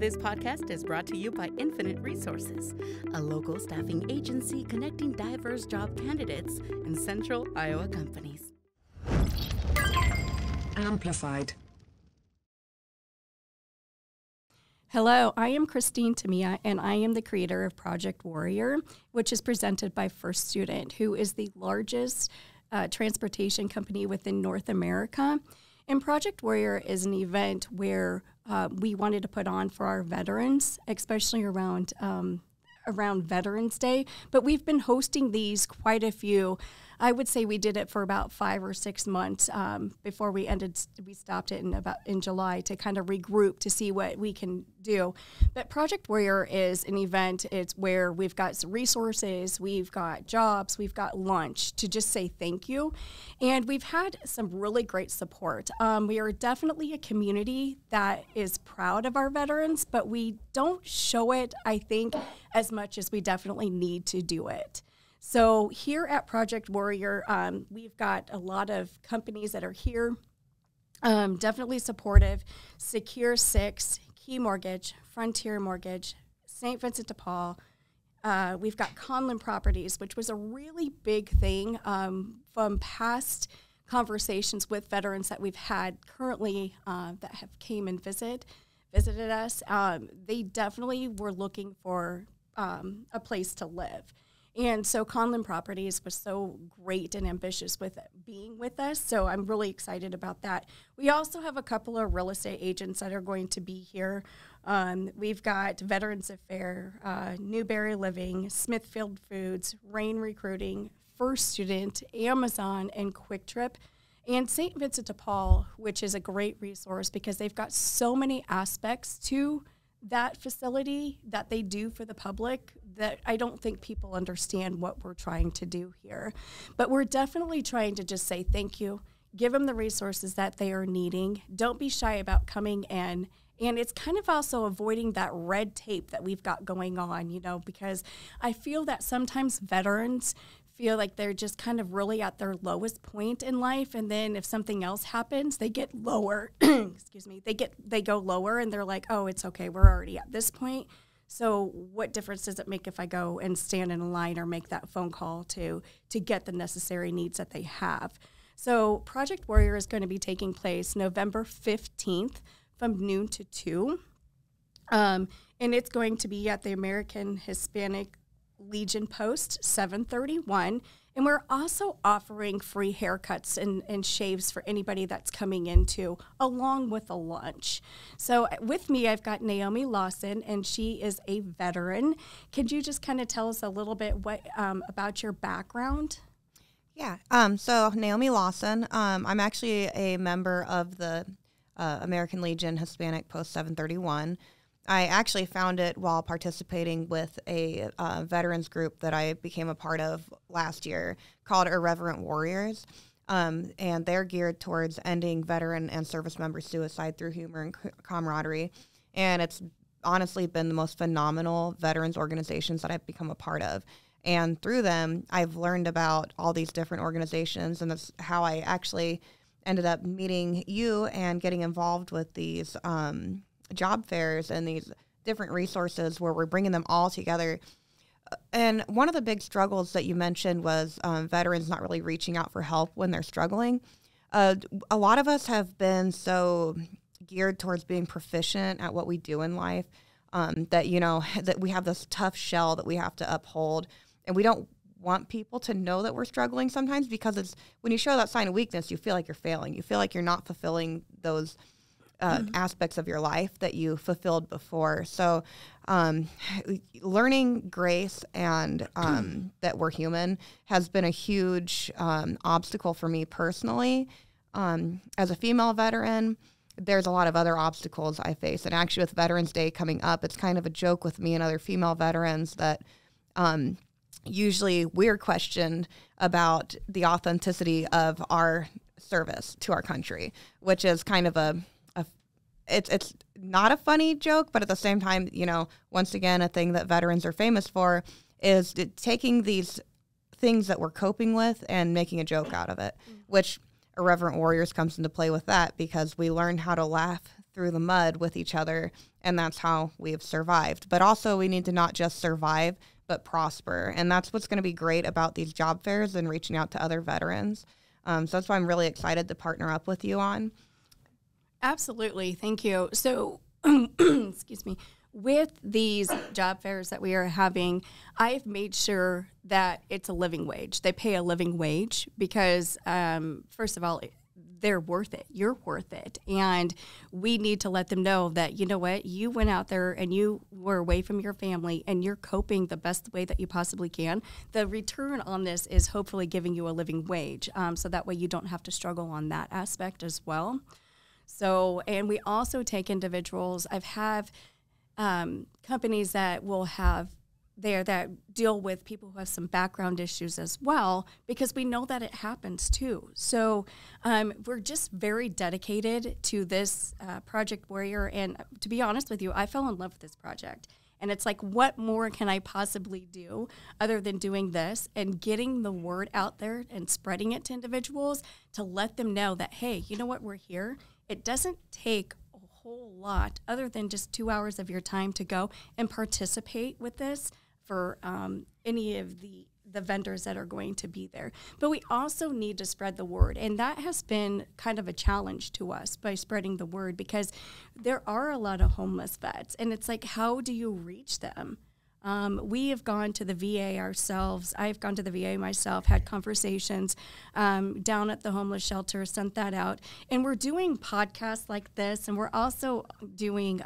This podcast is brought to you by Infinite Resources, a local staffing agency connecting diverse job candidates in central Iowa companies. Amplified. Hello, I am Christine Tumea, and I am the creator of Project Warrior, which is presented by First Student, who is the largest transportation company within North America. And Project Warrior is an event where we wanted to put on for our veterans, especially around Veterans Day. But we've been hosting these quite a few. I would say we did it for about 5 or 6 months before we stopped it in July to kind of regroup to see what we can do. But Project Warrior is an event. It's where we've got some resources, we've got jobs, we've got lunch to just say thank you. And we've had some really great support. We are definitely a community that is proud of our veterans, but we don't show it, I think, as much as we definitely need to do it. So here at Project Warrior, we've got a lot of companies that are here, definitely supportive. SecureSixty, Key Mortgage, Frontier Mortgage, St. Vincent de Paul. We've got Conlin Properties, which was a really big thing from past conversations with veterans that we've had currently that have came and visited us. They definitely were looking for a place to live. And so Conlin Properties was so great and ambitious with being with us, so I'm really excited about that. We also have a couple of real estate agents that are going to be here. We've got Veterans Affair, Newberry Living, Smithfield Foods, Rain Recruiting, First Student, Amazon, and Quick Trip, and St. Vincent de Paul, which is a great resource because they've got so many aspects to that facility that they do for the public that I don't think people understand what we're trying to do here. But we're definitely trying to just say thank you, give them the resources that they are needing. Don't be shy about coming in. And it's kind of also avoiding that red tape that we've got going on, because I feel that sometimes veterans feel like they're just kind of really at their lowest point in life, and then if something else happens, they get lower. Excuse me. They go lower, and they're like, "Oh, it's okay. We're already at this point. So what difference does it make if I go and stand in a line or make that phone call to get the necessary needs that they have?" So Project Warrior is going to be taking place November 15th from noon to 2, and it's going to be at the American Hispanic Legion Post 731, and we're also offering free haircuts and shaves for anybody that's coming into, along with a lunch. So with me, I've got Naomi Lawson, and she is a veteran. Could you just kind of tell us a little bit about your background? Yeah, so Naomi Lawson, I'm actually a member of the American Legion Hispanic Post 731. I actually found it while participating with a veterans group that I became a part of last year called Irreverent Warriors, and they're geared towards ending veteran and service member suicide through humor and camaraderie, and it's honestly been the most phenomenal veterans organizations that I've become a part of, and through them, I've learned about all these different organizations, and that's how I actually ended up meeting you and getting involved with these job fairs and these different resources where we're bringing them all together. And one of the big struggles that you mentioned was veterans not really reaching out for help when they're struggling. A lot of us have been so geared towards being proficient at what we do in life that, that we have this tough shell that we have to uphold. And we don't want people to know that we're struggling sometimes because it's when you show that sign of weakness, you feel like you're failing. You feel like you're not fulfilling those aspects of your life that you fulfilled before. So learning grace and that we're human has been a huge obstacle for me personally. As a female veteran, there's a lot of other obstacles I face. And actually with Veterans Day coming up, it's kind of a joke with me and other female veterans that usually we're questioned about the authenticity of our service to our country, which is kind of it's not a funny joke, but at the same time, once again, a thing that veterans are famous for is taking these things that we're coping with and making a joke out of it, which Irreverent Warriors comes into play with that because we learn how to laugh through the mud with each other, and that's how we have survived. But also we need to not just survive, but prosper. And that's what's going to be great about these job fairs and reaching out to other veterans. So that's why I'm really excited to partner up with you on. Absolutely. Thank you. So, excuse me, with these job fairs that we are having, I've made sure that it's a living wage. They pay a living wage because, first of all, they're worth it. You're worth it. And we need to let them know that, you know what, you went out there and you were away from your family and you're coping the best way that you possibly can. The return on this is hopefully giving you a living wage. So that way you don't have to struggle on that aspect as well. So, and we also take individuals. I've had companies that will have there that deal with people who have some background issues as well, because we know that it happens too. So we're just very dedicated to this Project Warrior. And to be honest with you, I fell in love with this project. And it's like, what more can I possibly do other than doing this and getting the word out there and spreading it to individuals to let them know that, hey, you know what, we're here. It doesn't take a whole lot other than just 2 hours of your time to go and participate with this for any of the vendors that are going to be there. But we also need to spread the word. And that has been kind of a challenge to us by spreading the word, because there are a lot of homeless vets. And it's like, how do you reach them? We have gone to the VA ourselves. I've gone to the VA myself, had conversations down at the homeless shelter, sent that out. And we're doing podcasts like this, and we're also doing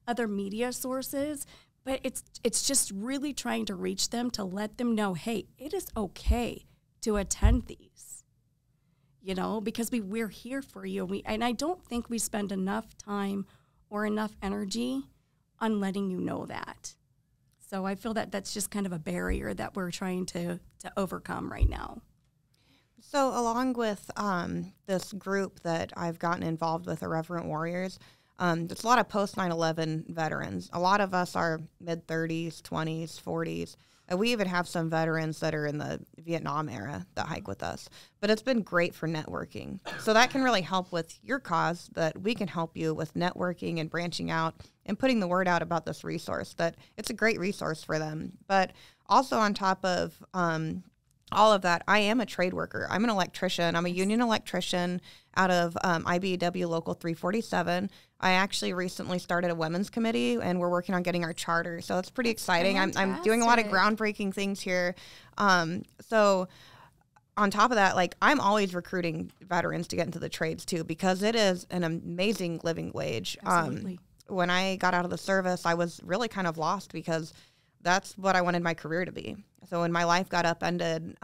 other media sources. But it's just really trying to reach them to let them know, hey, it is okay to attend these, you know, because we're here for you. And I don't think we spend enough time or enough energy on letting you know that. So I feel that that's just kind of a barrier that we're trying to overcome right now. So along with this group that I've gotten involved with, Irreverent Warriors, there's a lot of post 9/11 veterans. A lot of us are mid-30s, 20s, 40s. And we even have some veterans that are in the Vietnam era that hike with us. But it's been great for networking. So that can really help with your cause, that we can help you with networking and branching out and putting the word out about this resource, that it's a great resource for them. But also on top of all of that, I am a trade worker. I'm an electrician. I'm a union electrician out of IBEW Local 347. I actually recently started a women's committee, and we're working on getting our charter. So it's pretty exciting. I'm doing a lot of groundbreaking things here. So on top of that, like, I'm always recruiting veterans to get into the trades too, because it is an amazing living wage. Absolutely. When I got out of the service, I was really kind of lost, because that's what I wanted my career to be. So when my life got upended,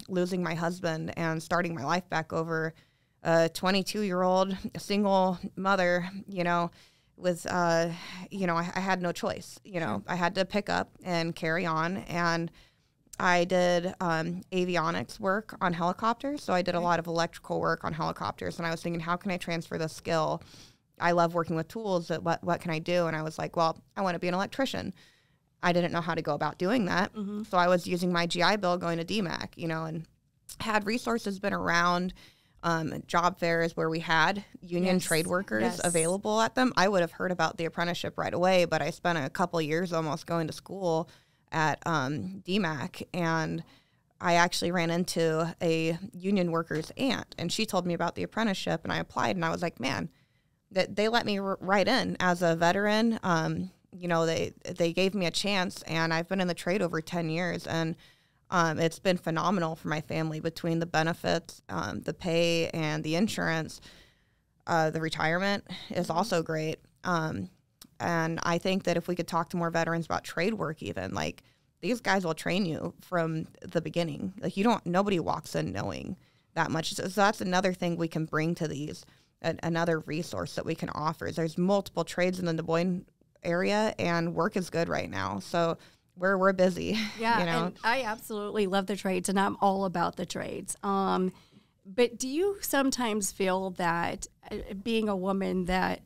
losing my husband and starting my life back over, a 22-year-old single mother, you know, with, you know, I had no choice. You know, I had to pick up and carry on. And I did avionics work on helicopters. So I did a lot of electrical work on helicopters. And I was thinking, how can I transfer this skill? I love working with tools. What can I do? And I was like, well, I want to be an electrician. I didn't know how to go about doing that. Mm-hmm. So I was using my GI Bill going to DMAC, you know, and had resources been around, job fairs where we had union trade workers available at them. I would have heard about the apprenticeship right away, but I spent a couple years almost going to school at DMAC, and I actually ran into a union worker's aunt, and she told me about the apprenticeship, and I applied, and I was like, man, that they let me right in as a veteran. You know, they gave me a chance, and I've been in the trade over 10 years, and it's been phenomenal for my family between the benefits, the pay, and the insurance. The retirement is also great. And I think that if we could talk to more veterans about trade work, even, like, these guys will train you from the beginning. Like, nobody walks in knowing that much. So that's another thing we can bring to these, another resource that we can offer. There's multiple trades in the Des Moines area, and work is good right now. So we're busy. Yeah, you know? And I absolutely love the trades, and I'm all about the trades. But do you sometimes feel that, being a woman, that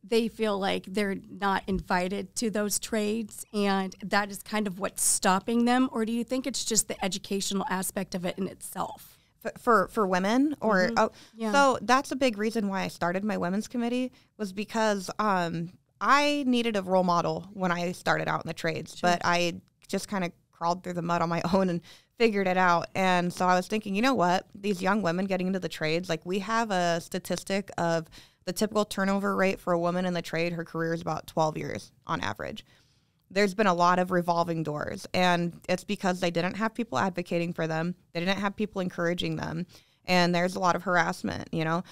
they feel like they're not invited to those trades, and that is kind of what's stopping them? Or do you think it's just the educational aspect of it in itself? For women or Yeah. So that's a big reason why I started my women's committee, was because I needed a role model when I started out in the trades, but I just kind of crawled through the mud on my own and figured it out. And so I was thinking, you know what, these young women getting into the trades, like we have a statistic of the typical turnover rate for a woman in the trade, her career is about 12 years on average. There's been a lot of revolving doors, and it's because they didn't have people advocating for them. They didn't have people encouraging them, and there's a lot of harassment, you know.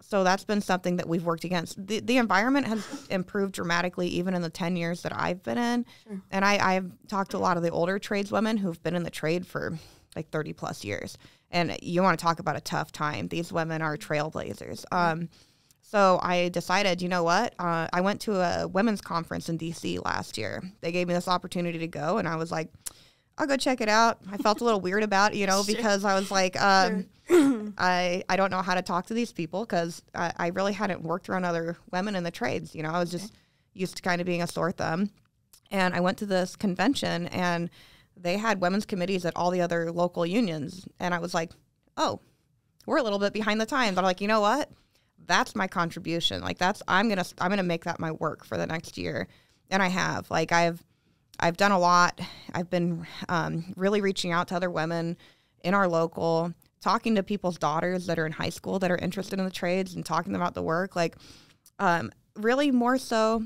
So that's been something that we've worked against. The environment has improved dramatically even in the 10 years that I've been in. Sure. And I've talked to a lot of the older tradeswomen who've been in the trade for like 30 plus years. And you want to talk about a tough time. These women are trailblazers. So I decided, you know what? I went to a women's conference in D.C. last year. They gave me this opportunity to go, and I was like, I'll go check it out. I felt a little weird about it, you know, because I was like, I don't know how to talk to these people, because I really hadn't worked around other women in the trades. You know, I was just used to kind of being a sore thumb. And I went to this convention, and they had women's committees at all the other local unions. And I was like, oh, we're a little bit behind the times. But I'm like, you know what? That's my contribution. Like I'm gonna make that my work for the next year. And I have, like, I've done a lot. I've been really reaching out to other women in our local, talking to people's daughters that are in high school that are interested in the trades and talking about the work. Like, really more so,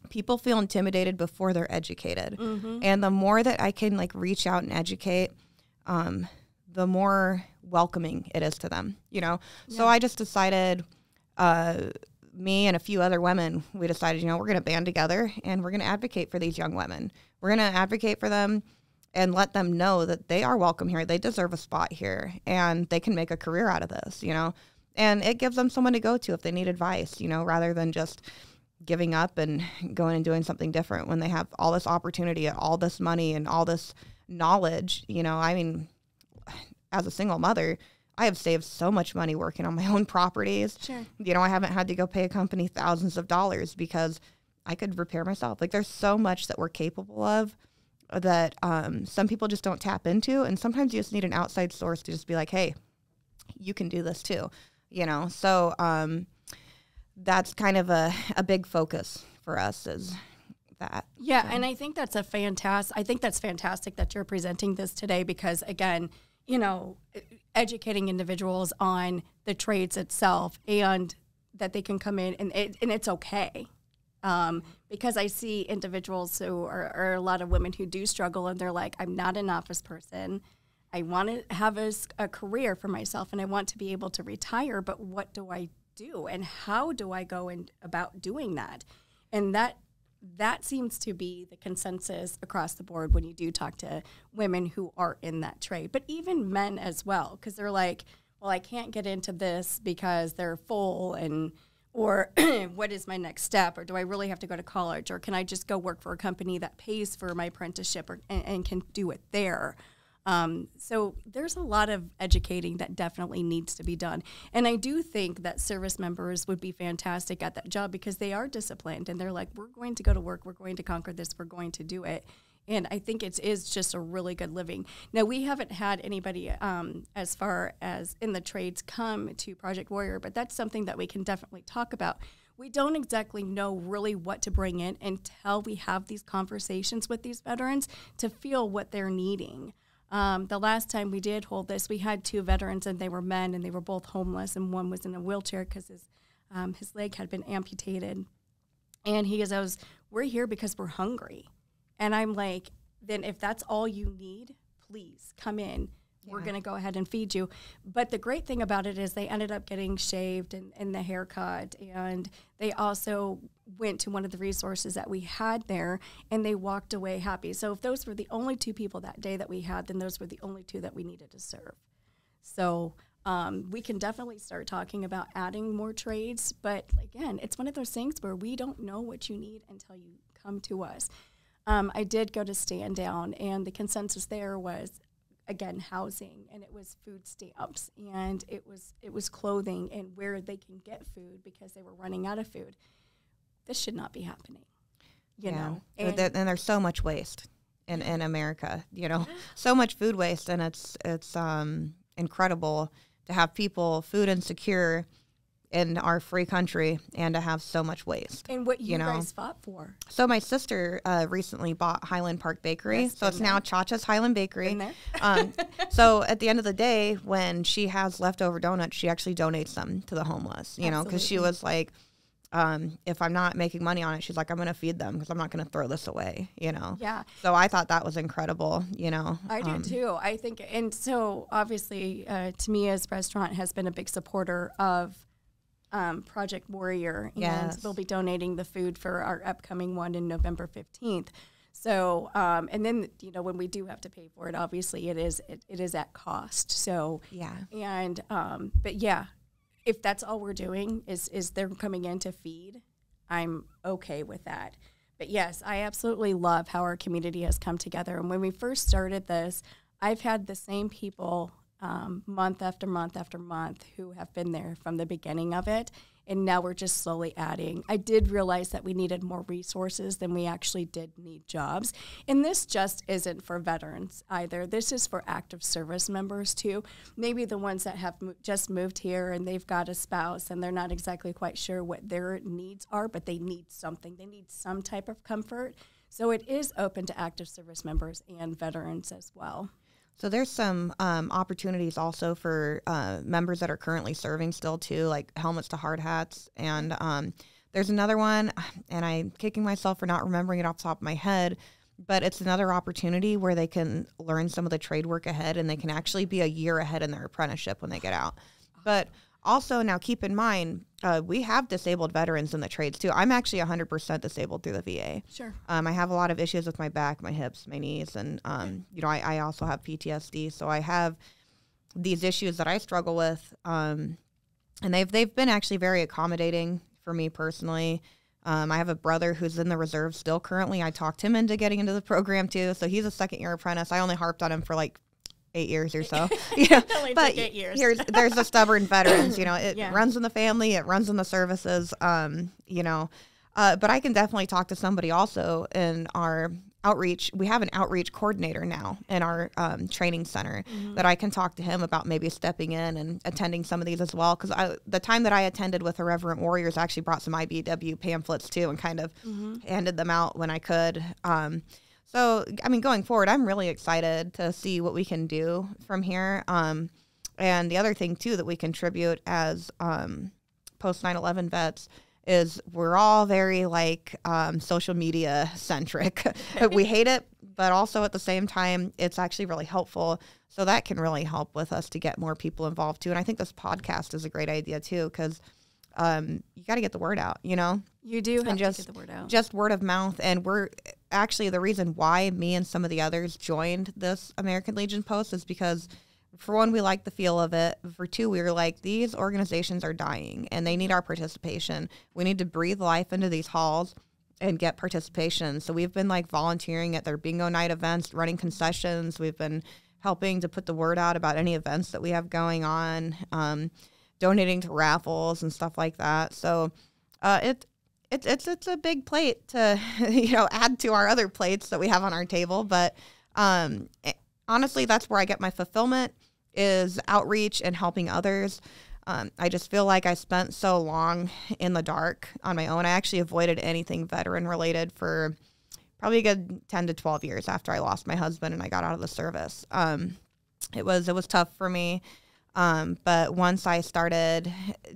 people feel intimidated before they're educated. Mm-hmm. And the more that I can like reach out and educate, the more welcoming it is to them, you know? Yeah. So I just decided, me and a few other women, we decided, you know, we're going to band together and we're going to advocate for these young women. We're going to advocate for them and let them know that they are welcome here. They deserve a spot here, and they can make a career out of this, you know, and it gives them someone to go to if they need advice, you know, rather than just giving up and going and doing something different when they have all this opportunity, all this money, and all this knowledge. You know, I mean, as a single mother, I have saved so much money working on my own properties. Sure. You know, I haven't had to go pay a company thousands of dollars because I could repair myself. Like, there's so much that we're capable of that some people just don't tap into. And sometimes you just need an outside source to just be like, hey, you can do this too, you know? So that's kind of a big focus for us, is that. Yeah, so. And I think that's fantastic that you're presenting this today, because, again, you know, educating individuals on the trades itself, and that they can come in and it's okay. Because I see individuals who are a lot of women who do struggle, and they're like, I'm not an office person. I want to have a career for myself, and I want to be able to retire, but what do I do? And how do I go about doing that? And that seems to be the consensus across the board when you do talk to women who are in that trade, but even men as well, because they're like, well, I can't get into this because they're full, or what is my next step, or do I really have to go to college, or can I just go work for a company that pays for my apprenticeship and can do it there? So there's a lot of educating that definitely needs to be done. And I do think that service members would be fantastic at that job, because they are disciplined and they're like, we're going to go to work, we're going to conquer this, we're going to do it. And I think it is just a really good living. Now, we haven't had anybody as far as in the trades come to Project Warrior, but that's something that we can definitely talk about. We don't exactly know really what to bring in until we have these conversations with these veterans to feel what they're needing. The last time we did hold this, we had 2 veterans, and they were men, and they were both homeless, and one was in a wheelchair because his leg had been amputated. And he goes, we're here because we're hungry. And I'm like, then if that's all you need, please come in. Yeah. We're going to go ahead and feed you. But the great thing about it is they ended up getting shaved and the haircut, and they also went to one of the resources that we had there, and they walked away happy. So if those were the only 2 people that day that we had, then those were the only 2 that we needed to serve. So we can definitely start talking about adding more trades. But again, it's one of those things where we don't know what you need until you come to us. I did go to Stand Down, and the consensus there was, again, housing, and it was food stamps, and it was clothing, and where they can get food because they were running out of food. This should not be happening, you know. And there's so much waste in America, you know, so much food waste, and incredible to have people food insecure in our free country and to have so much waste. And what you guys fought for. So my sister recently bought Highland Park Bakery. Yes, so it's now Chacha's Highland Bakery. Been there. So at the end of the day, when she has leftover donuts, she actually donates them to the homeless, you know, because she was like, if I'm not making money on it, she's like, I'm going to feed them because I'm not going to throw this away, you know? Yeah. So I thought that was incredible, you know? I do too. I think, and so obviously Tumea's restaurant has been a big supporter of Project Warrior, and we'll be donating the food for our upcoming one in November 15th. So, and then, you know, when we do have to pay for it, obviously it is at cost. So, Yeah. And, but yeah, if that's all we're doing is they're coming in to feed, I'm okay with that. But yes, I absolutely love how our community has come together. And when we first started this, I've had the same people month after month after month who have been there from the beginning of it. And now we're just slowly adding. I did realize that we needed more resources than we actually did need jobs. And this just isn't for veterans either. This is for active service members too. Maybe the ones that have just moved here and they've got a spouse and they're not exactly quite sure what their needs are, but they need something. They need some type of comfort. So it is open to active service members and veterans as well. So there's some opportunities also for members that are currently serving still too, like helmets to hard hats. And there's another one, and I'm kicking myself for not remembering it off the top of my head, but it's another opportunity where they can learn some of the trade work ahead, and they can actually be a year ahead in their apprenticeship when they get out. But also now keep in mind, we have disabled veterans in the trades too. I'm actually 100% disabled through the VA. Sure. I have a lot of issues with my back, my hips, my knees, and you know, I also have PTSD. So I have these issues that I struggle with, and they've been actually very accommodating for me personally. I have a brother who's in the reserve still currently. I talked him into getting into the program too. So he's a second-year apprentice. I only harped on him for like 8 years or so. Yeah, but 8 years. there's the stubborn veterans. You know, it runs in the family, it runs in the services. You know, but I can definitely talk to somebody also in our outreach. We have an outreach coordinator now in our training center that I can talk to him about maybe stepping in and attending some of these as well. Because the time that I attended with Irreverent Warriors, I actually brought some IBW pamphlets too and kind of handed them out when I could. So, I mean, going forward, I'm really excited to see what we can do from here. And the other thing, too, that we contribute as post 9/11 vets is we're all very, like, social media centric. We hate it, but also at the same time, it's actually really helpful. So that can really help with us to get more people involved, too. And I think this podcast is a great idea, too, because you got to get the word out, you know? You do have to get the word out. Just word of mouth. And we're actually the reason why me and some of the others joined this American Legion post is because, for one, we like the feel of it. For two, we were like, these organizations are dying and they need our participation. We need to breathe life into these halls and get participation. So we've been like volunteering at their bingo night events, running concessions. We've been helping to put the word out about any events that we have going on, donating to raffles and stuff like that. So it's a big plate to, you know, add to our other plates that we have on our table. But honestly, that's where I get my fulfillment is outreach and helping others. I just feel like I spent so long in the dark on my own. I actually avoided anything veteran related for probably a good 10 to 12 years after I lost my husband and I got out of the service. It was tough for me. But once I started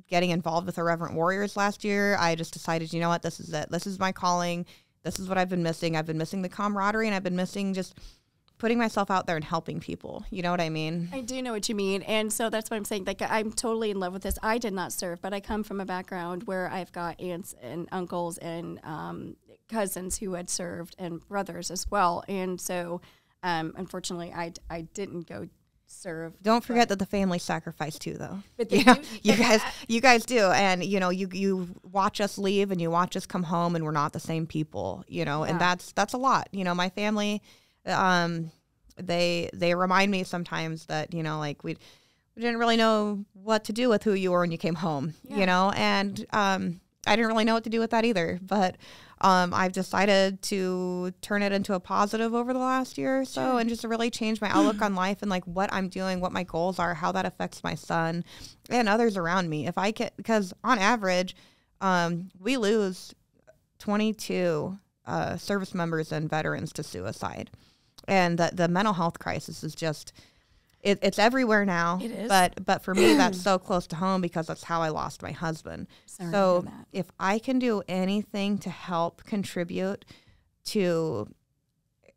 getting involved with Irreverent Warriors last year, I just decided, you know what, this is it. This is my calling. This is what I've been missing. I've been missing the camaraderie, and I've been missing just putting myself out there and helping people. You know what I mean? I do know what you mean. And so that's what I'm saying. Like, I'm totally in love with this. I did not serve, but I come from a background where I've got aunts and uncles and cousins who had served and brothers as well. And so, unfortunately, I didn't go serve. Don't forget that the family sacrifice too, though. But they you guys do, and you know, you watch us leave and you watch us come home, and we're not the same people, you know, and that's a lot. You know, my family, they remind me sometimes that, you know, like we didn't really know what to do with who you were when you came home, you know, and I didn't really know what to do with that either, but I've decided to turn it into a positive over the last year or so, and just really change my outlook on life and like what I'm doing, what my goals are, how that affects my son and others around me. If I can, because on average, we lose 22 service members and veterans to suicide. And the mental health crisis is just, it's everywhere now. It is. But for me, that's so close to home because that's how I lost my husband. Sorry so to hear that. if I can do anything to help contribute to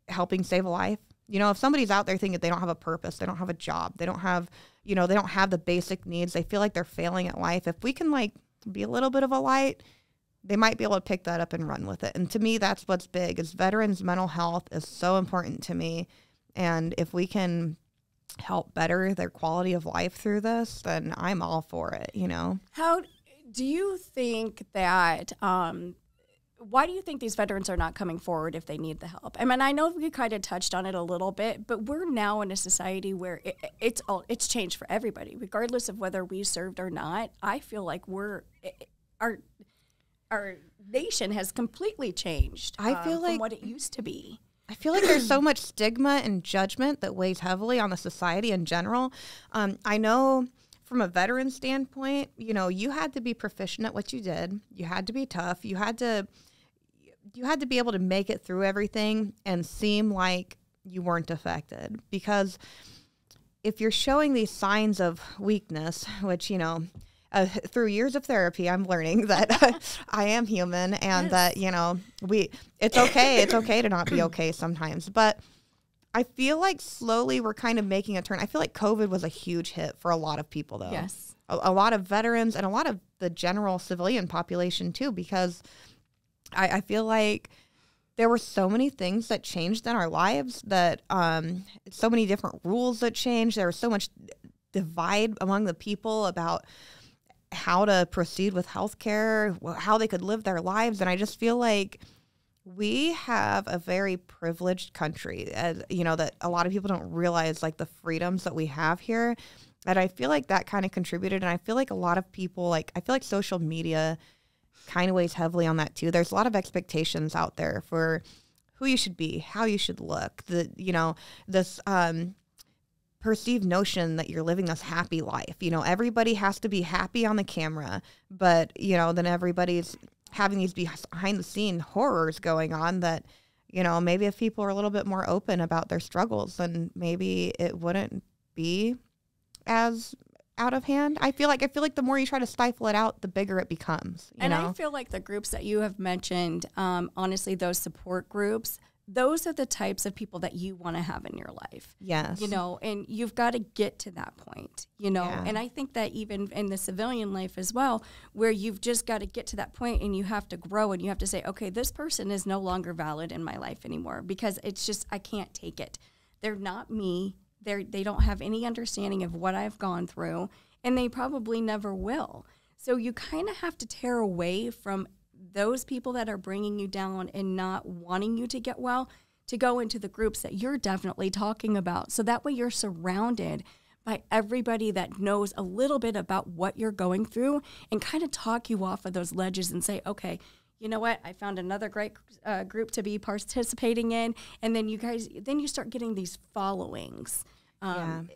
helping save a life, you know, if somebody's out there thinking they don't have a purpose, they don't have a job, they don't have, you know, they don't have the basic needs, they feel like they're failing at life. If we can like be a little bit of a light, they might be able to pick that up and run with it. And to me, that's what's big, is veterans' mental health is so important to me. And if we can help better their quality of life through this, then I'm all for it, you know? How do you think that, why do you think these veterans are not coming forward if they need the help? I mean, I know we kind of touched on it a little bit, but we're now in a society where it's changed for everybody, regardless of whether we served or not. I feel like our nation has completely changed. I feel like from what it used to be. I feel like there's so much stigma and judgment that weighs heavily on the society in general. I know from a veteran standpoint, you know, you had to be proficient at what you did. You had to be tough. You had to be able to make it through everything and seem like you weren't affected. Because if you're showing these signs of weakness, which, you know, through years of therapy, I'm learning that I am human and that, you know, it's okay. It's okay to not be okay sometimes. But I feel like slowly we're kind of making a turn. I feel like COVID was a huge hit for a lot of people, though. Yes. A lot of veterans and a lot of the general civilian population, too, because I feel like there were so many things that changed in our lives, that so many different rules that changed. There was so much divide among the people about how to proceed with healthcare, how they could live their lives. And I just feel like we have a very privileged country, you know, that a lot of people don't realize, like the freedoms that we have here. And I feel like that kind of contributed. And I feel like a lot of people, like, I feel like social media kind of weighs heavily on that too. There's a lot of expectations out there for who you should be, how you should look, you know, this, perceived notion that you're living this happy life. You know, everybody has to be happy on the camera, but, you know, then everybody's having these behind the scene horrors going on that, you know, maybe if people are a little bit more open about their struggles, then maybe it wouldn't be as out of hand. I feel like the more you try to stifle it out, the bigger it becomes. You know? I feel like the groups that you have mentioned, honestly, those support groups, those are the types of people that you want to have in your life. Yes. You know, and you've got to get to that point, you know. Yeah. And I think that even in the civilian life as well, where you've just got to get to that point and you have to grow and you have to say, okay, this person is no longer valid in my life anymore, because it's just, I can't take it. They're not me. They don't have any understanding of what I've gone through, and they probably never will. So you kind of have to tear away from those people that are bringing you down and not wanting you to get well, to go into the groups that you're definitely talking about. So that way you're surrounded by everybody that knows a little bit about what you're going through and kind of talk you off of those ledges and say, okay, you know what, I found another great group to be participating in. And then you start getting these followings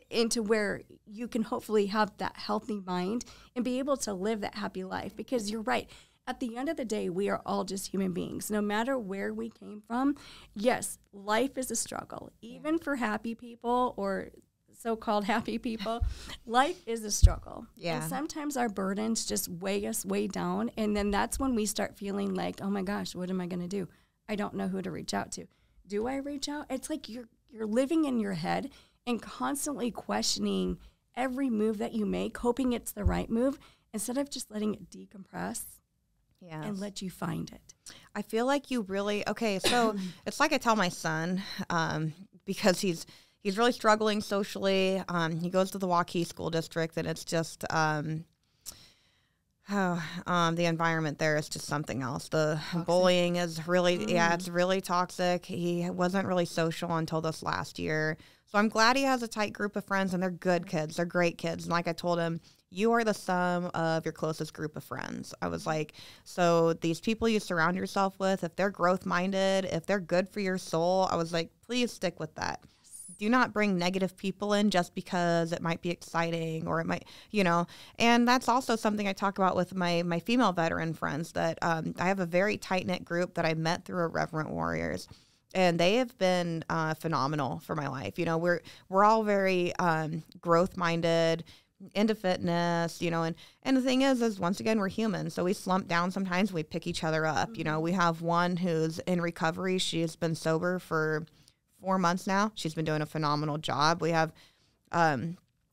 into where you can hopefully have that healthy mind and be able to live that happy life. Because you're right. At the end of the day, we are all just human beings. No matter where we came from, yes, life is a struggle. Even for happy people or so-called happy people, life is a struggle. Yeah. And sometimes our burdens just weigh us way down, and then that's when we start feeling like, oh my gosh, what am I going to do? I don't know who to reach out to. Do I reach out? It's like you're living in your head and constantly questioning every move that you make, hoping it's the right move, instead of just letting it decompress. Yes. And let you find it. I feel like you really, okay, so it's like I tell my son, because he's really struggling socially. He goes to the Waukee School District, and it's just, the environment there is just something else. The toxic. Bullying is really, it's really toxic. He wasn't really social until this last year. So I'm glad he has a tight group of friends, and they're good kids. They're great kids. And like I told him, you are the sum of your closest group of friends. I was like, so these people you surround yourself with, if they're growth minded, if they're good for your soul, I was like, please stick with that. Do not bring negative people in just because it might be exciting or it might, and that's also something I talk about with my female veteran friends, that I have a very tight-knit group that I met through Irreverent Warriors, and they have been phenomenal for my life. We're all very growth-minded, into fitness, and the thing is once again, we're human. So we slump down sometimes, we pick each other up. We have one who's in recovery. She's been sober for 4 months now. She's been doing a phenomenal job. We have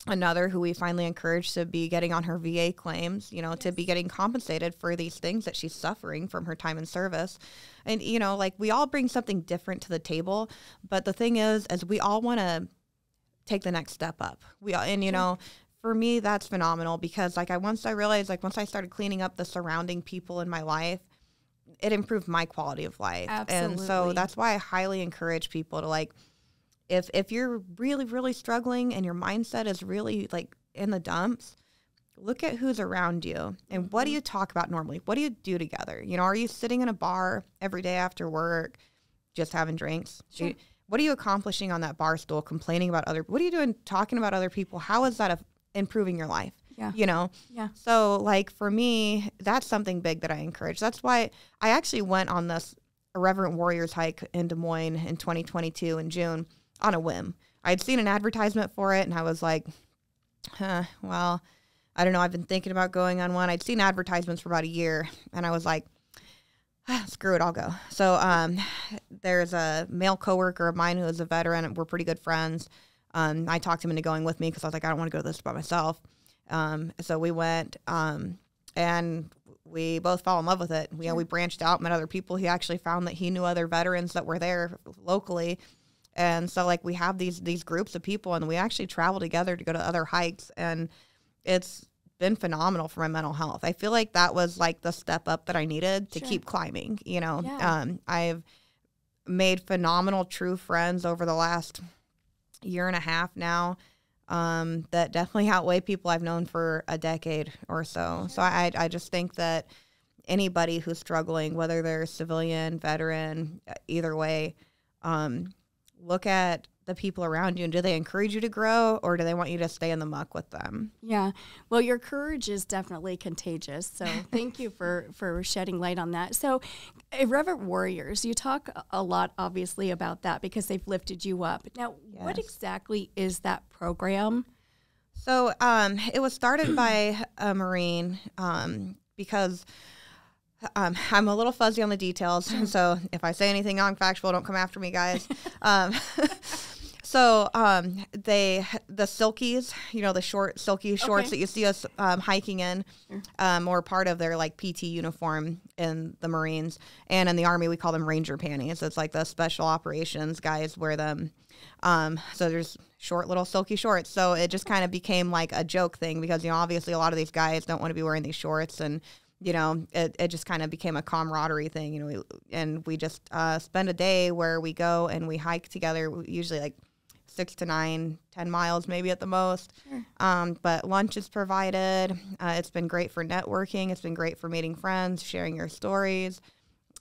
another who we finally encouraged to be getting on her VA claims, to be getting compensated for these things that she's suffering from her time in service. And, we all bring something different to the table. But the thing is we all want to take the next step up. For me, that's phenomenal because once I realized, once I started cleaning up the surrounding people in my life, it improved my quality of life. Absolutely. And so that's why I highly encourage people to if you're really, really struggling and your mindset is really in the dumps, look at who's around you and what do you talk about normally? What do you do together? Are you sitting in a bar every day after work, just having drinks? Sure. What are you accomplishing on that bar stool, complaining about what are you doing, talking about other people? How is that improving your life? Yeah. Yeah. So for me, that's something big that I encourage. That's why I actually went on this Irreverent Warriors hike in Des Moines in 2022 in June on a whim. I'd seen an advertisement for it and I was like, well, I don't know. I've been thinking about going on one. I'd seen advertisements for about a year and I was like, screw it, I'll go. So there's a male coworker of mine who is a veteran and we're pretty good friends. I talked him into going with me because I was like, I don't want to go to this by myself. So we went, and we both fell in love with it. We branched out, met other people. He actually found that he knew other veterans that were there locally. And so we have these groups of people and we actually travel together to go to other hikes, and it's been phenomenal for my mental health. I feel like that was the step up that I needed to keep climbing, Yeah. I've made phenomenal true friends over the last year and a half now. That definitely outweigh people I've known for a decade or so. Sure. So I just think that anybody who's struggling, whether they're civilian, veteran, either way, look at the people around you and do they encourage you to grow or do they want you to stay in the muck with them? Yeah. Well, your courage is definitely contagious. So thank you for shedding light on that. So Irreverent Warriors, you talk a lot, obviously, about that because they've lifted you up. Now, What exactly is that program? So it was started by a Marine because I'm a little fuzzy on the details. So if I say anything non-factual, don't come after me, guys. So the silkies, the short silky shorts that you see us hiking in, or part of their PT uniform in the Marines, and in the Army we call them Ranger panties. So it's the special operations guys wear them. So there's short little silky shorts. So it just kind of became a joke thing because obviously a lot of these guys don't want to be wearing these shorts, and it just kind of became a camaraderie thing. And we just spend a day where we go and we hike together, usually 6 to 9, 10 miles maybe at the most. Sure. But lunch is provided. It's been great for networking. It's been great for meeting friends, sharing your stories,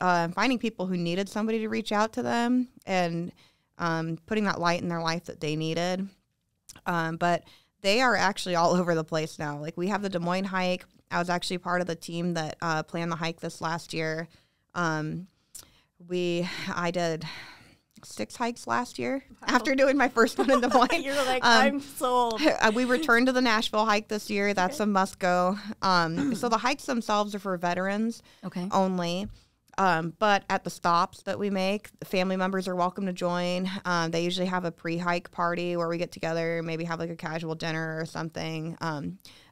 finding people who needed somebody to reach out to them, and putting that light in their life that they needed. But they are actually all over the place now. We have the Des Moines hike. I was actually part of the team that planned the hike this last year. I did 6 hikes last year after doing my first one in Des Moines. You're I'm sold. We returned to the Nashville hike this year. That's a must go. So the hikes themselves are for veterans only. But at the stops that we make, the family members are welcome to join. They usually have a pre-hike party where we get together, maybe have a casual dinner or something.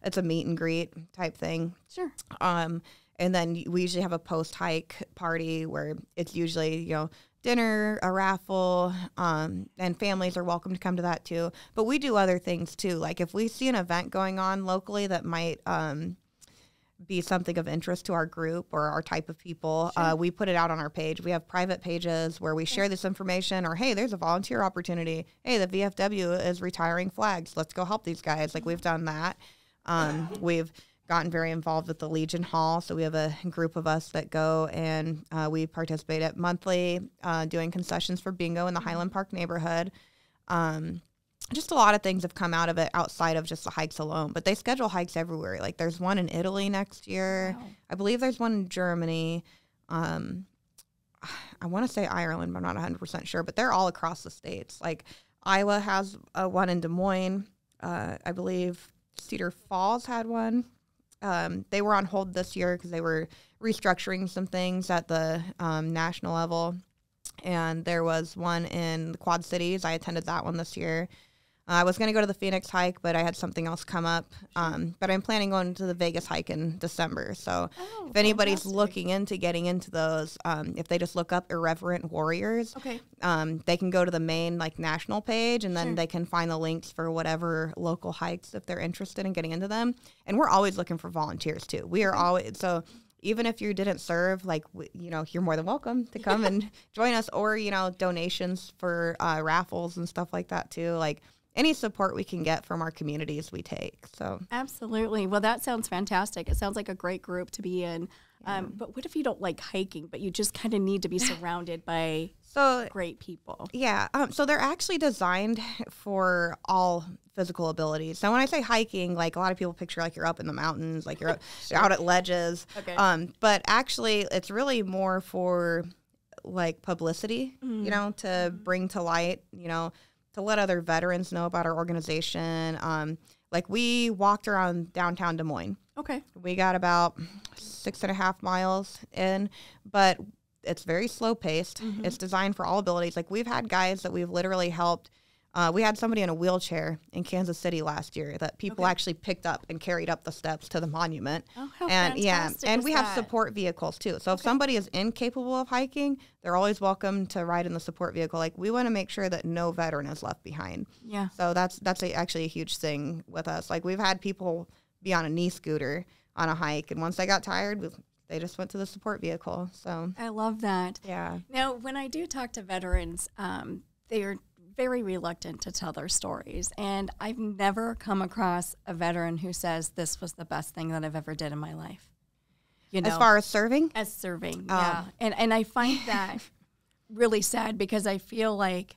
It's a meet and greet type thing. Sure. And then we usually have a post-hike party where it's usually, dinner, a raffle, and families are welcome to come to that too. But we do other things too. If we see an event going on locally that might be something of interest to our group or our type of people, we put it out on our page. We have private pages where we share this information, or, hey, there's a volunteer opportunity. Hey, the VFW is retiring flags. Let's go help these guys. We've done that. We've gotten very involved with the Legion Hall, so we have a group of us that go and we participate at monthly, doing concessions for bingo in the Highland Park neighborhood. Just a lot of things have come out of it outside of just the hikes alone, but they schedule hikes everywhere. Like there's one in Italy next year. Wow. I believe there's one in Germany. I want to say Ireland, but I'm not 100% sure, but they're all across the states. Like Iowa has one in Des Moines. I believe Cedar Falls had one. They were on hold this year because they were restructuring some things at the national level. And there was one in the Quad Cities. I attended that one this year. I was going to go to the Phoenix hike, but I had something else come up. But I'm planning going to the Vegas hike in December. So if anybody's looking into getting into those, if they just look up Irreverent Warriors, they can go to the main national page, and then they can find the links for whatever local hikes if they're interested in getting into them. And we're always looking for volunteers too. We are always so. Even if you didn't serve, you're more than welcome to come and join us, or donations for raffles and stuff like that too. Any support we can get from our communities, we take. So absolutely. Well, that sounds fantastic. It sounds like a great group to be in. But what if you don't like hiking, but you just kind of need to be surrounded by great people? Yeah. So they're actually designed for all physical abilities. So when I say hiking, a lot of people picture you're up in the mountains, you're out at ledges. Okay. But actually, it's really more for publicity, to bring to light, to let other veterans know about our organization. We walked around downtown Des Moines. Okay. We got about 6.5 miles in, but it's very slow paced. Mm-hmm. It's designed for all abilities. We've had guys that we've literally helped. We had somebody in a wheelchair in Kansas City last year that people actually picked up and carried up the steps to the monument. Oh, how fantastic and we have support vehicles too. So if somebody is incapable of hiking, they're always welcome to ride in the support vehicle. We want to make sure that no veteran is left behind. Yeah. So that's actually a huge thing with us. We've had people be on a knee scooter on a hike, and once they got tired, they just went to the support vehicle. So I love that. Yeah. Now, when I do talk to veterans, they are very reluctant to tell their stories. And I've never come across a veteran who says this was the best thing that I've ever did in my life. As far as serving? As serving, yeah. And I find that really sad, because I feel like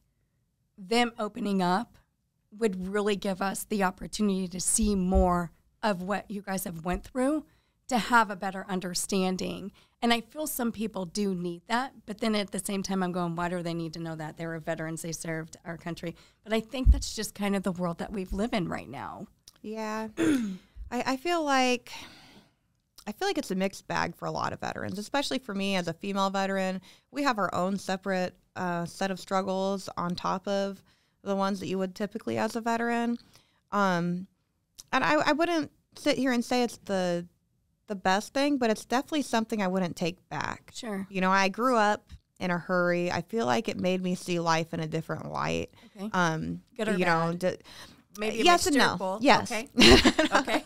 them opening up would really give us the opportunity to see more of what you guys have went through, to have a better understanding. And I feel some people do need that, but then at the same time I'm going, why do they need to know that? They were veterans, they served our country. But I think that's just kind of the world that we live in right now. Yeah. I feel like it's a mixed bag for a lot of veterans, especially for me as a female veteran. We have our own separate set of struggles on top of the ones that you would typically as a veteran. And I wouldn't sit here and say it's the best thing, but it's definitely something I wouldn't take back. Sure. I grew up in a hurry. I feel like it made me see life in a different light. Okay. Good or bad? Maybe yes and no. Both. Yes. Okay. Okay.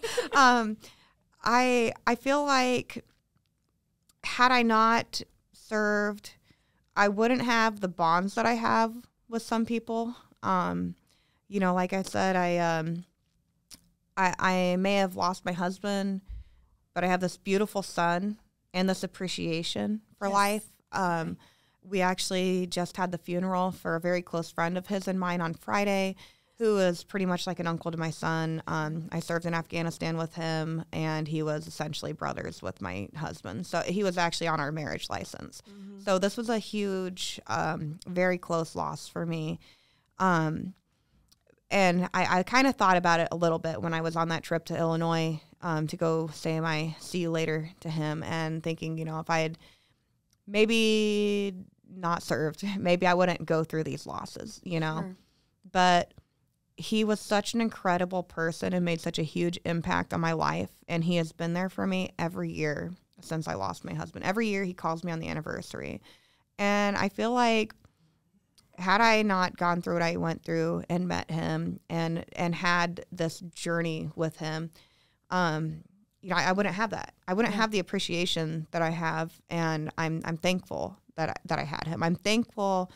I feel like had I not served, I wouldn't have the bonds that I have with some people. Like I said, I may have lost my husband, but I have this beautiful son and this appreciation for life. We actually just had the funeral for a very close friend of his and mine on Friday, who is pretty much like an uncle to my son. I served in Afghanistan with him, and he was essentially brothers with my husband. So he was actually on our marriage license. Mm-hmm. So this was a huge, very close loss for me. And I kind of thought about it a little bit when I was on that trip to Illinois to go say my see you later to him, and thinking, if I had maybe not served, maybe I wouldn't go through these losses, Sure. But he was such an incredible person and made such a huge impact on my life, and he has been there for me every year since I lost my husband. Every year he calls me on the anniversary, and I feel like had I not gone through what I went through and met him and had this journey with him, I wouldn't have that. I wouldn't have the appreciation that I have, and I'm thankful that I had him. I'm thankful,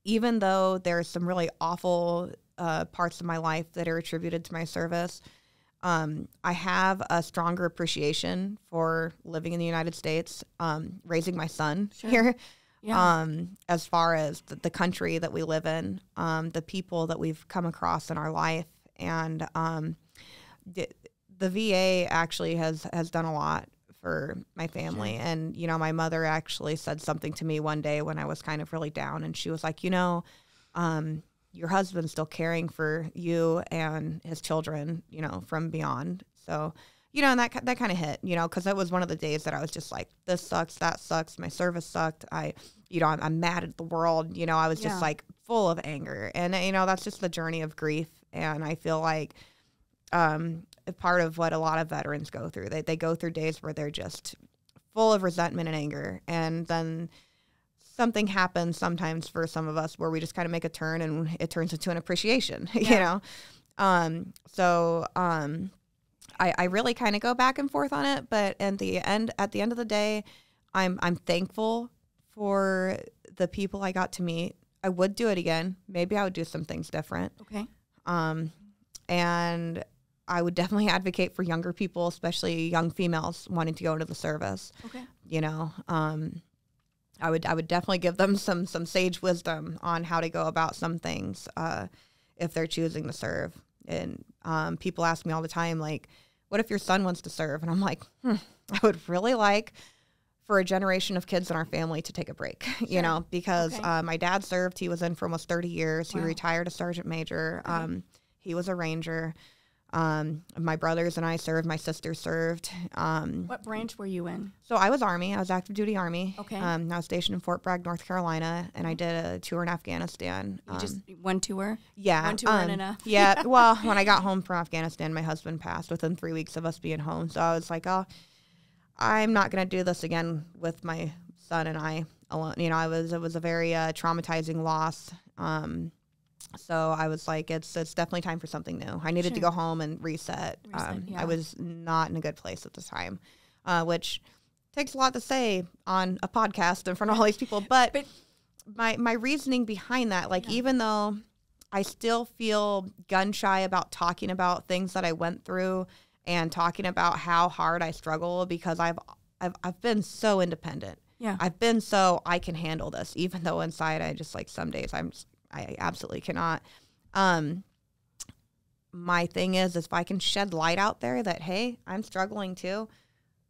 even though there's some really awful parts of my life that are attributed to my service. I have a stronger appreciation for living in the United States, raising my son here, as far as the country that we live in, the people that we've come across in our life. And the VA actually has done a lot for my family. Sure. And, you know, my mother actually said something to me one day when I was kind of really down, and she was like, you know, your husband's still caring for you and his children, you know, from beyond. So, you know, and that kind of hit, you know, because that was one of the days that I was just like, this sucks, that sucks, my service sucked. I'm mad at the world, you know, I was just like full of anger. And, you know, that's just the journey of grief. And I feel like part of what a lot of veterans go through, they go through days where they're just full of resentment and anger. And then something happens sometimes for some of us where we just kind of make a turn and it turns into an appreciation, you know? I really kind of go back and forth on it, but at the end of the day, I'm thankful for the people I got to meet. I would do it again. Maybe I would do some things different. Okay. And I would definitely advocate for younger people, especially young females wanting to go into the service. Okay. You know, I would definitely give them some sage wisdom on how to go about some things if they're choosing to serve. And people ask me all the time, like, what if your son wants to serve? And I'm like, I would really like for a generation of kids in our family to take a break, you know, because my dad served. He was in for almost 30 years. Wow. He retired a sergeant major. He was a ranger. My brothers and I served. My sister served. What branch were you in? So I was Army. I was active duty Army. Okay. I was stationed in Fort Bragg, North Carolina, and I did a tour in Afghanistan. You just one tour? Yeah. One tour and enough? Yeah. Well, when I got home from Afghanistan, my husband passed within 3 weeks of us being home. So I was like, oh, I'm not going to do this again with my son and I alone. You know, it was a very traumatizing loss. So I was like, it's definitely time for something new. I needed to go home and reset. I was not in a good place at the time, which takes a lot to say on a podcast in front of all these people. But my reasoning behind that, like, even though I still feel gun shy about talking about things that I went through and talking about how hard I struggle, because I've been so independent. Yeah. I've been so I can handle this, even though inside I just, like, some days I absolutely cannot. My thing is if I can shed light out there that, hey, I'm struggling too,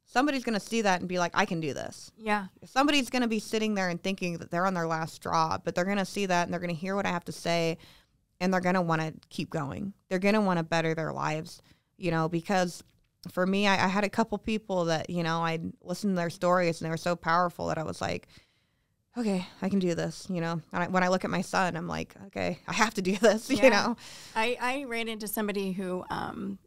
somebody's going to see that and be like, I can do this. Yeah. Somebody's going to be sitting there and thinking that they're on their last straw, but they're going to see that and they're going to hear what I have to say, and they're going to want to keep going. They're going to want to better their lives, you know, because for me, I had a couple people that, you know, I'd listened to their stories and they were so powerful that I was like, okay, I can do this, you know. And when I look at my son, I'm like, okay, I have to do this, you know. I ran into somebody who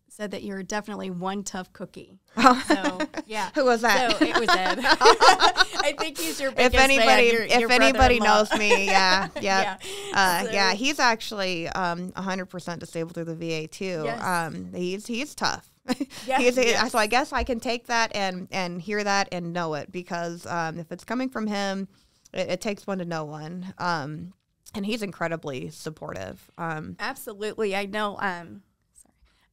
said that you're definitely one tough cookie. So, yeah. Who was that? So it was Ed. I think he's your biggest fan. If anybody knows me, yeah. He's actually 100% disabled through the VA too. Yes. He's tough. So I guess I can take that and hear that and know it, because if it's coming from him, it takes one to know one. And he's incredibly supportive. Absolutely. I know.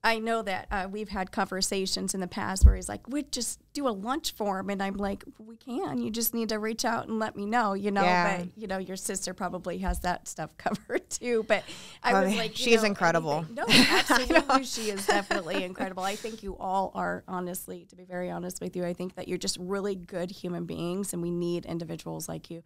I know that we've had conversations in the past where he's like, we'd just do a lunch for him. And I'm like, we can. You just need to reach out and let me know, you know. Yeah. But, you know, your sister probably has that stuff covered too. But I was like, she's incredible. No, absolutely. She is definitely incredible. I think you all are, honestly, to be very honest with you, I think that you're just really good human beings, and we need individuals like you.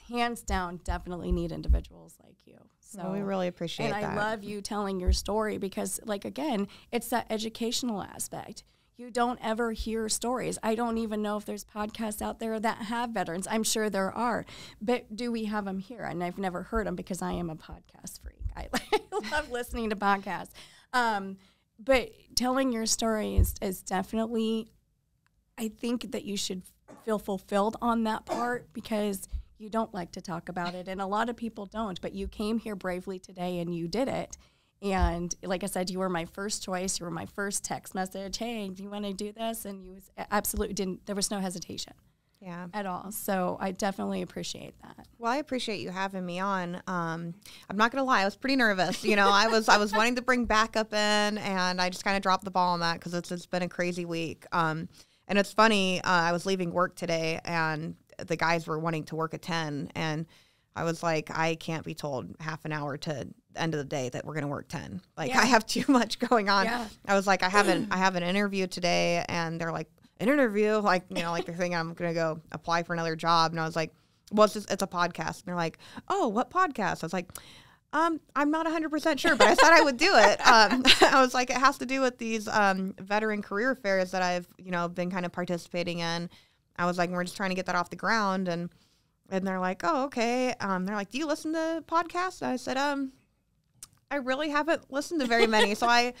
Hands down, definitely need individuals like you. So we really appreciate that. And I love you telling your story because, like, again, it's that educational aspect. You don't ever hear stories. I don't even know if there's podcasts out there that have veterans. I'm sure there are. But do we have them here? And I've never heard them because I am a podcast freak. I love listening to podcasts. But telling your story is definitely, I think that you should feel fulfilled on that part, because you don't like to talk about it, and a lot of people don't, but you came here bravely today and you did it. And like I said, you were my first choice. You were my first text message. Hey, do you want to do this? And you absolutely didn't, there was no hesitation. at all. So I definitely appreciate that. Well, I appreciate you having me on. I'm not gonna lie, I was pretty nervous. You know, I was wanting to bring backup in, and I just kind of dropped the ball on that because it's been a crazy week. And it's funny, I was leaving work today, and the guys were wanting to work at 10, and I was like, I can't be told half an hour to the end of the day that we're going to work 10. Like, I have too much going on. Yeah. I was like, I have an interview today, and they're like, an interview? Like, you know, like they're thinking I'm going to go apply for another job. And I was like, well, it's a podcast. And they're like, oh, what podcast? I was like, I'm not 100% sure, but I said I would do it. I was like, it has to do with these veteran career fairs that I've, you know, been kind of participating in. I was like, we're just trying to get that off the ground. And they're like, oh, okay. They're like, do you listen to podcasts? And I said, I really haven't listened to very many. So I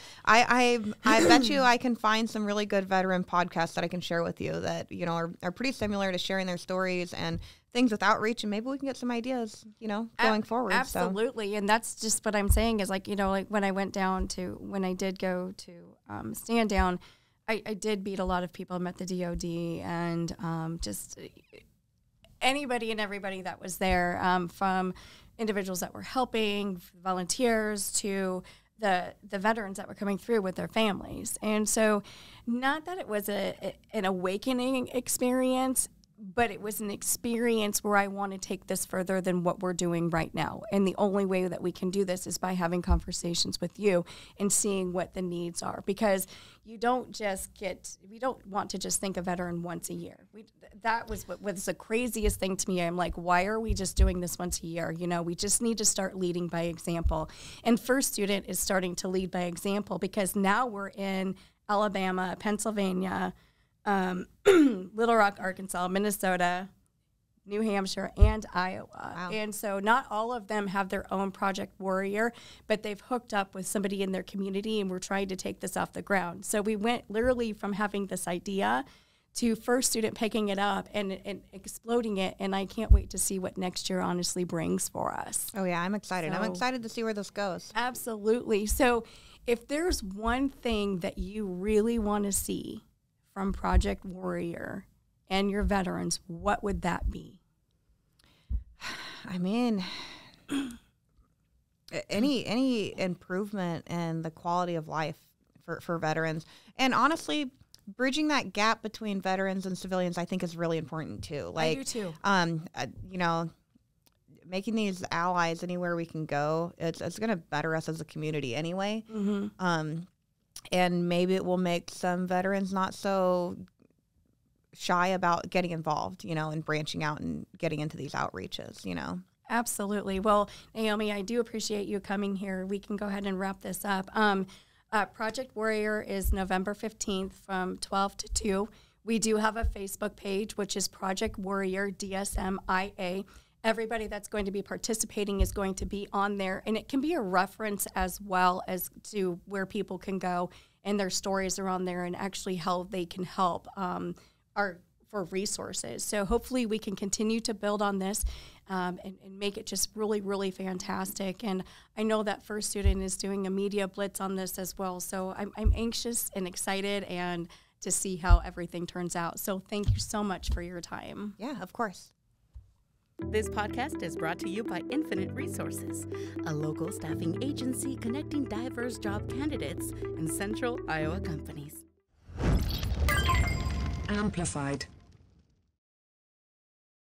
bet you I can find some really good veteran podcasts that I can share with you that, you know, are pretty similar to sharing their stories and things with outreach. And maybe we can get some ideas, you know, going forward. Absolutely. So. And that's just what I'm saying is, like, you know, like when I did go to stand down, I did meet a lot of people. I met the DOD and just anybody and everybody that was there, from individuals that were helping, volunteers, to the veterans that were coming through with their families. And so not that it was an awakening experience, but it was an experience where I want to take this further than what we're doing right now. And the only way that we can do this is by having conversations with you and seeing what the needs are. Because we don't want to just think a veteran once a year. That was what was the craziest thing to me. I'm like, why are we just doing this once a year? You know, we just need to start leading by example. And First Student is starting to lead by example, because now we're in Alabama, Pennsylvania, Little Rock, Arkansas, Minnesota, New Hampshire, and Iowa. Wow. And so not all of them have their own Project Warrior, but they've hooked up with somebody in their community, and we're trying to take this off the ground. So we went literally from having this idea to First Student picking it up and exploding it, and I can't wait to see what next year honestly brings for us. Oh, yeah, I'm excited. I'm excited to see where this goes. Absolutely. So if there's one thing that you really want to see from Project Warrior and your veterans, what would that be? I mean, any improvement in the quality of life for veterans. And honestly, bridging that gap between veterans and civilians, I think, is really important too. Like, I do too. You know, making these allies anywhere we can go, it's going to better us as a community anyway. Mm-hmm. And maybe it will make some veterans not so shy about getting involved, you know, and branching out and getting into these outreaches, you know. Absolutely. Well, Naomi, I do appreciate you coming here. We can go ahead and wrap this up. Project Warrior is November 15th from 12 to 2. We do have a Facebook page, which is Project Warrior DSMIA. Everybody that's going to be participating is going to be on there, and it can be a reference as well as to where people can go, and their stories are on there and actually how they can help for resources. So hopefully we can continue to build on this and make it just really, really fantastic. And I know that First Student is doing a media blitz on this as well. So I'm anxious and excited and to see how everything turns out. So thank you so much for your time. Yeah, of course. This podcast is brought to you by Infinite Resources, a local staffing agency connecting diverse job candidates and central Iowa companies. Amplified.